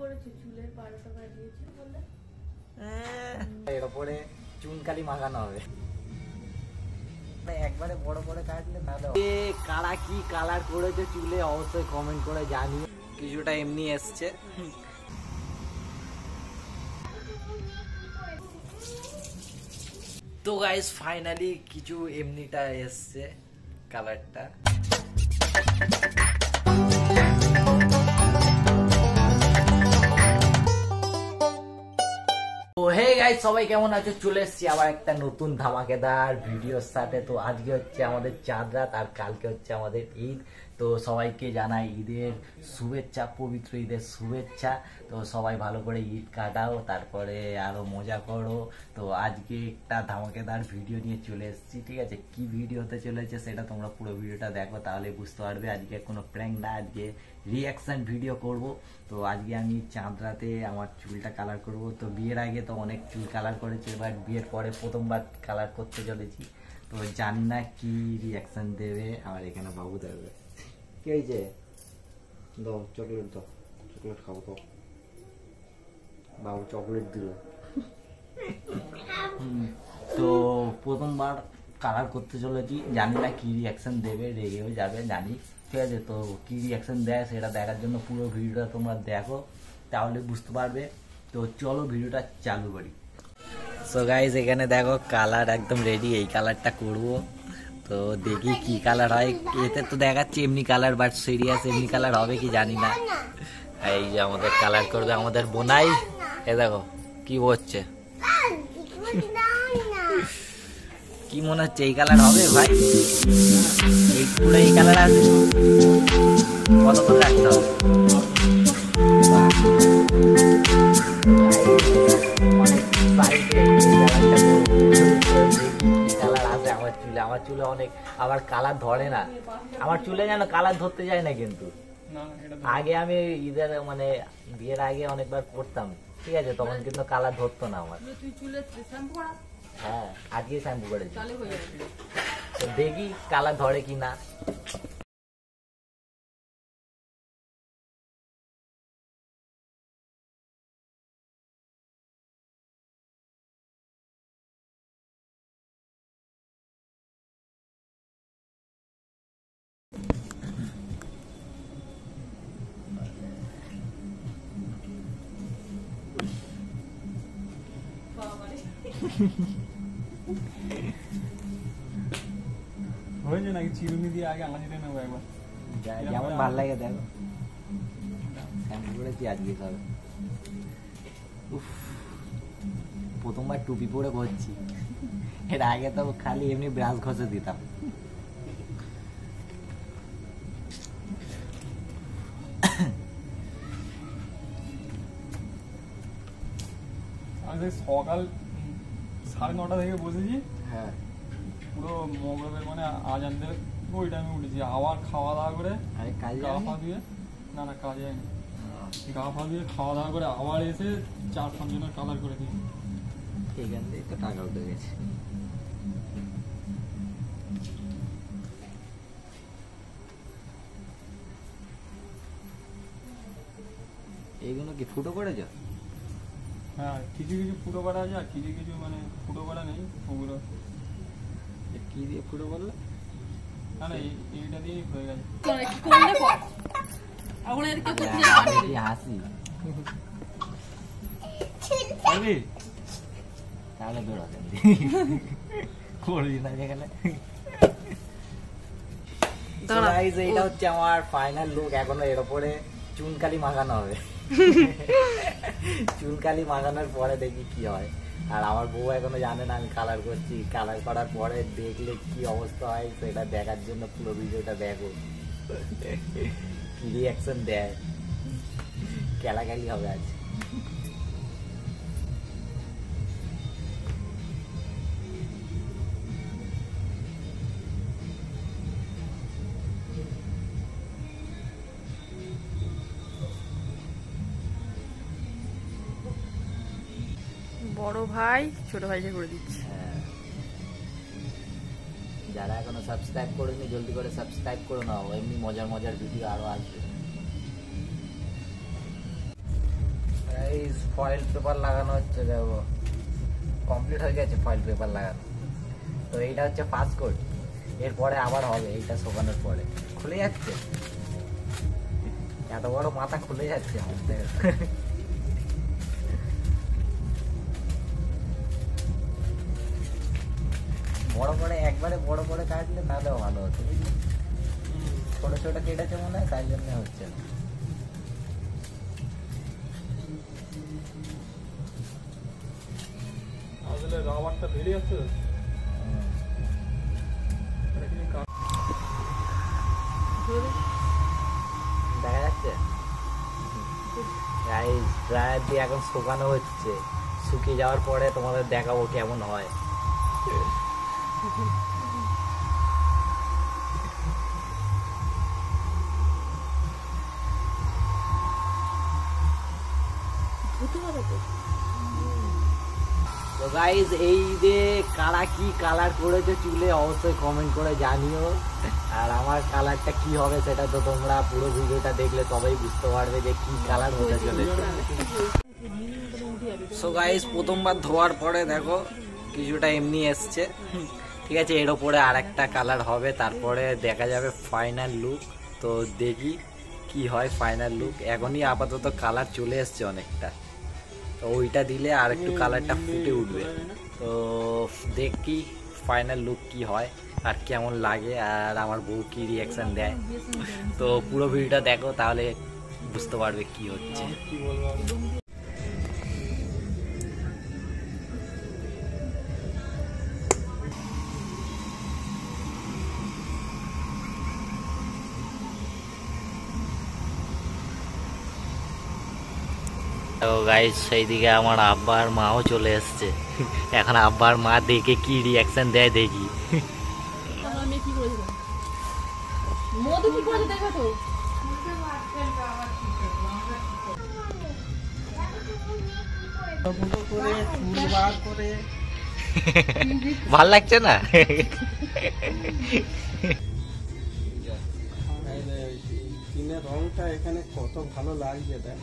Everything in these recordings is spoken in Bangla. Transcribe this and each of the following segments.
করেছো? চুলের পাড়াটা বাজিয়েছো বলে এর উপরে চুনকালি মাখানো হবে। একবারে বড় বড় কাটলে ভালো। কারা কি কালার করেছে চুলে অবশ্যই কমেন্ট করে জানিও। কিছুটা এমনি এসছে। তো গাইস ফাইনালি কিছু এমনিটা এসছে কালারটা। হে গাইস সবাই কেমন আছো? চলে এসেছি আবার একটা নতুন ধামাকেদার ভিডিওর সাথে। তো আজকে হচ্ছে আমাদের চাঁদ রাত আর কালকে হচ্ছে আমাদের ঈদ। তো সবাইকে জানাই ঈদের শুভেচ্ছা, পবিত্র ঈদের শুভেচ্ছা। তো সবাই ভালো করে ঈদ কাটাও, তারপরে আরো মজা করো। তো আজকে একটা ধামাকেদার ভিডিও নিয়ে চলে এসেছি, ঠিক আছে? কি ভিডিও হতে চলেছে সেটা তোমরা পুরো ভিডিওটা দেখো, তাহলে বুঝতে পারবে। আজকে কোনো প্র্যাঙ্ক না, আজকে রিঅ্যাকশন ভিডিও করব। তো আজকে আমি চাঁদ রাতে আমার চুলটা কালার করব। তো বিয়ের আগে তো অনেক চুল কালার করেছি, বাট বিয়ের পরে প্রথমবার কালার করতে চলেছি। তো জানি না কি রিঅ্যাকশন দেবে। আমার এখানে বাবু দেবে। কি হয়েছে? দাও চকলেট, দাও চকলেট খাবো। তো বাবু চকলেট দিল। তো প্রথমবার কালার করতে চলেছি, জানি না কি রিঅ্যাকশন দেবে, রেগেও যাবে জানি, ঠিক আছে? তো কি রিঅ্যাকশন দেয় সেটা দেখার জন্য পুরো ভিডিওটা তোমরা দেখো, তাহলে বুঝতে পারবে। তো চলো ভিডিওটা চালু করি। সো গাইস এখানে দেখো কালার একদম রেডি, এই কালারটা করব। তো দেখি কি কালার হয়। এতে তো দেখাচ্ছে এমনি কালার, বাট সিরিয়াস এমনি কালার হবে কি জানি না। এই যে আমাদের কালার করবে আমাদের বোনাই। এ দেখো কি হচ্ছে, কি মনে হচ্ছে এই কালার হবে ভাই? এই পুরো এই কালার আছে, কত করে রাখতে হবে? আমার চুলে অনেক আবার কালার ধরে না। আমার চুলে যেন কালার ধরতে যায় না, কিন্তু আগে আমি ঈদের মানে বিয়ের আগে অনেকবার করতাম, ঠিক আছে? তখন কিন্তু কালার ধরতো না আমার। হ্যাঁ আজকে শ্যাম্পু করেছি, তো দেখি কালার ধরে কি না। হয়েছে নাকি চিরুনি দিয়ে আগে আঙালি দিয়ে নেবো একবার, যেমন ভালো লাগে দেখো। শ্যাম্পু করেছি আজকে সব। প্রথমবার টুপি পরে করছি, এর আগে তো খালি এমনি ব্রাশ ঘষে দিতাম। আমি সকাল 9:30 থেকে বসেছি। হ্যাঁ পুরো মগরবের মানে আজান দেবে ওই টাইমে উঠেছি, আবার খাওয়া দাওয়া করে গা পা ধুয়ে, না না কাজে যায়নি, গা পা ধুয়ে খাওয়া দাওয়া করে আবার এসে 4-5 জনের কালার করে দিয়েছি। এখান থেকে তো টাকা উঠে গেছে। এইগুলো কি ফুটো করেছ? হ্যাঁ কিছু কিছু ফুটো করা আছে, আর কিছু কিছু মানে ফুটো করা নেই ওগুলো। কি দিয়ে ফুটো করলে? না না এইটা দিয়েই হয়ে গেছে। হাসি তাহলে বেরোতেন করবি না যেখানে। এইটা হচ্ছে আমার ফাইনাল লুক। এখনো এর উপরে চুনকালি মাখানো হবে। চুনকালি মাখানোর পরে দেখি কি হয়। আর আমার বউ এখনো জানে না আমি কালার করছি। কালার করার পরে দেখলে কি অবস্থা হয় সেটা দেখার জন্য পুরো ভিডিওটা দেখো, কি রিঅ্যাকশন দেয়। খেলাখালি হবে আজ। বড় ভাই ছোট ভাইকে করে দিচ্ছে। যারা এখনো সাবস্ক্রাইব করেনি জলদি করে সাবস্ক্রাইব করে নাও, এমনি মজার মজার ভিডিও আরো আসবে। ফয়েল পেপার লাগানো হচ্ছে, দেখো কমপ্লিট হয়ে গেছে ফয়েল পেপার লাগানো। তো এইটা হচ্ছে ফার্স্ট কোট, এরপরে আবার হবে এইটা শোকানোর পরে। খুলে যাচ্ছে, এত বড় মাথা খুলে যাচ্ছে আমাদের। বড় বড় একবারে বড় বড় কাটলে তাহলেও ভালো হতো, ছোট ছোট কেটেছে মনে হয়, তাই জন্য হচ্ছে না। আসলে রাবারটা বেরিয়ে যাচ্ছে তো। দেখা যাচ্ছে গাইস, ড্রায়ার দিয়ে এখন শুকানো হচ্ছে, শুকিয়ে যাওয়ার পরে তোমাদের দেখাবো কেমন হয়। তো গাইস, এই যে কারা কি কালার করেছে চুলে অবশ্যই কমেন্ট করে জানিও। আর আমার কালারটা কি হবে সেটা তো তোমরা পুরো ভিডিওটা দেখলে তবেই বুঝতে পারবে যে কি কালার হতে চলেছে। সো গাইস, প্রথমবার ধোয়ার পরে দেখো কিছুটা এমনি এসছে, ঠিক আছে। এর ওপরে আর একটা কালার হবে, তারপরে দেখা যাবে ফাইনাল লুক। তো দেখি কি হয় ফাইনাল লুক। এখনই আপাতত কালার চলে এসছে অনেকটা, তো ওইটা দিলে আর একটু কালারটা ফুটে উঠবে। তো দেখি ফাইনাল লুক কি হয় আর কেমন লাগে, আর আমার বউ কি রিয়াকশন দেয়। তো পুরো ভিডিওটা দেখো, তাহলে বুঝতে পারবে কি হচ্ছে। কি বলবো তো গাইস, সেইদিকে আমার আব্বা আর মাও চলে এসছে। এখন আব্বা আর মা দেখে কি রিয়াকশন দেয় দেখি। ভাল লাগছে না? টিনের রংটা এখানে কত ভালো লাগছে দেখ।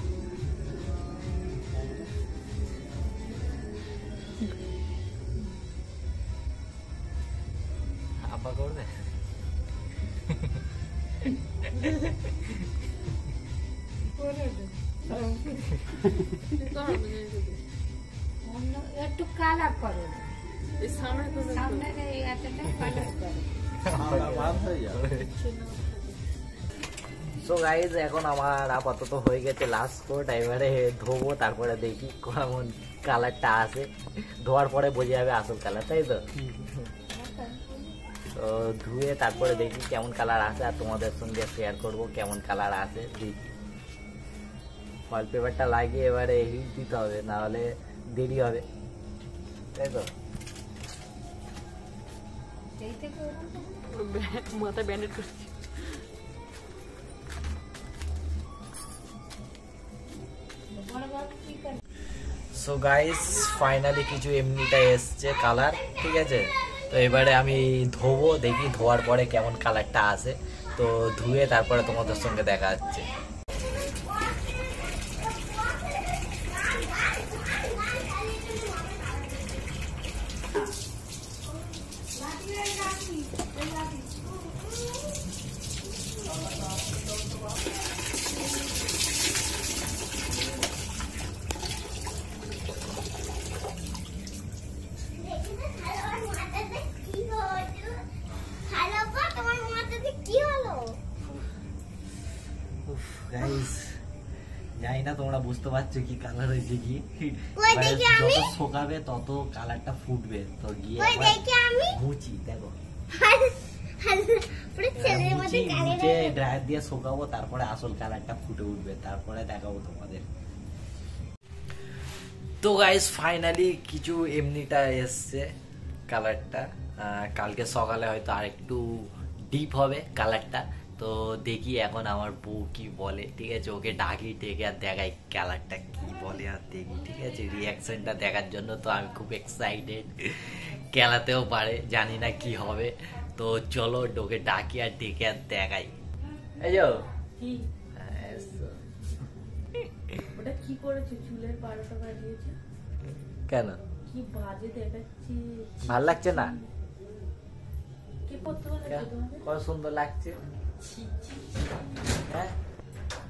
আব্বা করবে? একটু কালার করে সামনে এতটা কালার করে। সো গাইজ, এখন আমার আপাতত হয়ে গেছে লাস্ট কোট। এবারে ধোবো, তারপরে দেখি কেমন কালারটা আসে। ধোয়ার পরে বোঝা যাবে আসল কালার, তাই তো? তো ধুয়ে তারপরে দেখি কেমন কালার আসে, আর তোমাদের সঙ্গে শেয়ার করব কেমন কালার আসে। দেখি ফয়েল পেপারটা লাগিয়ে এবারে হিট দিতে হবে, না হলে দেরি হবে, তাই তো? মাথায় ব্যান্ডেড করছি। সো গাইস, ফাইনালি কিছু এমনিটা এসছে কালার, ঠিক আছে। তো এবারে আমি ধোবো, দেখি ধোয়ার পরে কেমন কালারটা আসে। তো ধুয়ে তারপরে তোমাদের সঙ্গে দেখা যাচ্ছে। গাইস, জানি না তোমরা বুঝতে পারছো কি কালার হয়েছে কি। যত শোকাবে তত কালারটা ফুটবে। তো গিয়ে মুচি, দেখো নিচে ড্রায়ার দিয়ে শোকাবো, তারপরে আসল কালারটা ফুটে উঠবে, তারপরে দেখাবো তোমাদের। তো গাইস, ফাইনালি কিছু এমনিটা এসছে কালারটা। কালকে সকালে হয়তো আর একটু ডিপ হবে কালারটা। তো দেখি এখন আমার বউ কি বলে, ঠিক আছে। ওকে ডাকি, ডেকে আর দেখাই কালারটা কি বলে, আর দেখি, ঠিক আছে। রিয়াকশনটা দেখার জন্য তো আমি খুব এক্সাইটেড। খেলাতেও পারে, জানি না কি হবে। তো চলো ওকে ডাকি আর ডেকে আর দেখাই। এই যো কি করেছো? চুলের 12টা বাজিয়েছো কেন কি বাজে দেখাচ্ছি। ভাল লাগছে না? কি করতে বলেছে তোমাকে? কত সুন্দর লাগছে। ছি, ছি, হ্যাঁ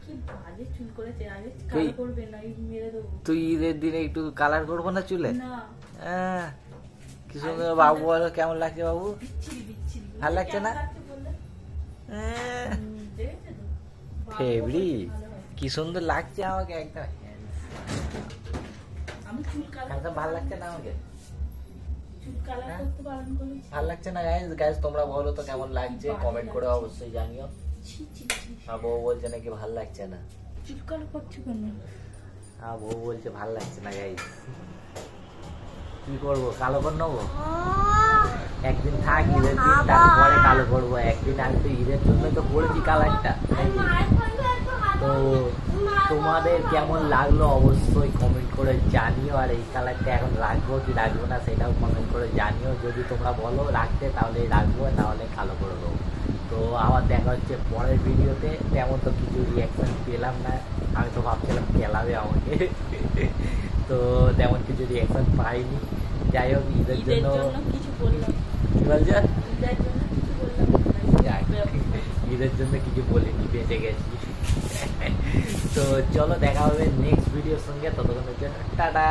কি বাজে চুল করেছে। আগে তুই- কালো করবে না, এই মেরে দেবো। তুই ঈদের দিনে একটু কালার করবো না চুলে? না, হ্যাঁ কি সুন্দর। বাবু বলো কেমন লাগছে বাবু? বিচ্ছিরি বিচ্ছিরি। ভাল লাগছে না? কেমন লাগছে বললে? হ্যাঁ, দেখেছো তো? বাবা ফেবরি বলছে ভালো হয়। কি সুন্দর লাগছে আমাকে একদম। আমি চুল কালার একদম ভাল লাগছে না আমাকে? চুল কালার হ্যাঁ? করতে বারণ করেছি। ভাল লাগছে না গাইস? গাইস তোমরা বলো তো কেমন লাগছে, কমেন্ট করে অবশ্যই জানিও। ছি ছি ছি। আর বউ বলছে নাকি ভাল লাগছে না। চুল কালার করছো কেন? আর বউ বলছে ভাল লাগছে না গাইস। কি করবো, কালো করে নেবো? একদিন থাক ঈদের দিন, তারপরে কালো করবো একদিন। আমি তো ঈদের জন্য তো করেছি কালারটা। তো তোমাদের কেমন লাগলো অবশ্যই কমেন্ট করে জানিও। আর এই কালারটা এখন রাখবো কি রাখবো না সেটাও কমেন্ট করে জানিও। যদি তোমরা বলো রাখতে তাহলে রাখবো, নাহলে কালো করে দেবো। তো আবার দেখা হচ্ছে পরের ভিডিওতে। তেমন তো কিছু রিয়াকশন পেলাম না, আমি তো ভাবছিলাম খেলাবে আমাকে। তো তেমন কিছু রিয়াকশন পাইনি। যাই হোক ঈদের ঈদের জন্য জন্য কিছু বললাম, কি বলছো? ঈদের জন্য কিছু বললাম যাক, ঈদের জন্য কিছু বলিনি, বেঁচে গেছি। তো চলো দেখা হবে নেক্সট ভিডিওর সঙ্গে। ততক্ষণের জন্য টাটা।